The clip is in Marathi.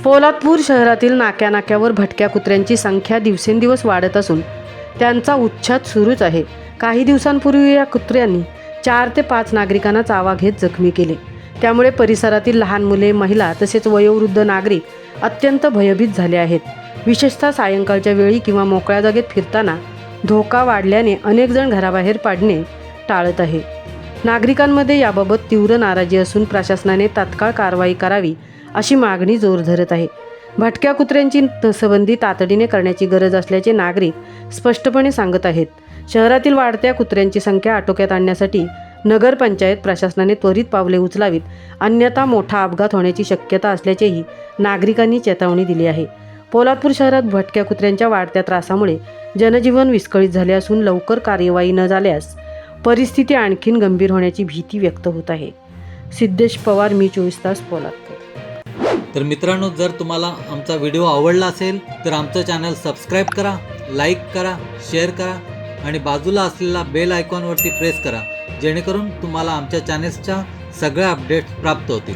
पोलादपूर शहरातील नाक्यानाक्यावर भटक्या कुत्र्यांची संख्या दिवसेंदिवस वाढत असून त्यांचा उच्छाद सुरूच आहे। काही दिवसांपूर्वी या कुत्र्यांनी 4 ते 5 नागरिकांना चावा घेत जखमी केले। त्यामुळे परिसरातील लहान मुले, महिला तसेच वयोवृद्ध नागरिक अत्यंत भयभीत झाले आहेत। विशेषतः सायंकाळच्या वेळी किंवा मोकळ्या जागेत फिरताना धोका वाढल्याने अनेक जण घराबाहेर पडणे टाळत आहे। नागरिकांमध्ये याबाबत तीव्र नाराजी असून प्रशासनाने तात्काळ कारवाई करावी अशी मागणी जोर धरत आहे। भटक्या कुत्र्यांची नसबंदी तातडीने करण्याची गरज असल्याचे नागरिक स्पष्टपणे सांगत आहेत। शहरातील वाढत्या कुत्र्यांची संख्या आटोक्यात आणण्यासाठी नगरपंचायत प्रशासनाने त्वरित पावले उचलावीत, अन्यथा मोठा अपघात होण्याची शक्यता असल्याचेही नागरिकांनी चेतावणी दिली आहे। पोलादपूर शहरात भटक्या कुत्र्यांच्या वाढत्या त्रासामुळे जनजीवन विस्कळीत झाले असून लवकर कार्यवाही न झाल्यास परिस्थिती आणखीन गंभीर होण्याची भीती व्यक्त होत आहे। सिद्धेश पवार, मी 24 तास, पोलादपूर। तर मित्रांनो, जर तुम्हाला आमचा व्हिडिओ आवडला असेल तर आमचं चॅनल सबस्क्राईब करा, लाईक करा, शेअर करा आणि बाजूला असलेला बेल आयकॉनवरती प्रेस करा, जेणेकरून तुम्हाला आमच्या चॅनल्सच्या सगळ्या अपडेट्स प्राप्त होतील।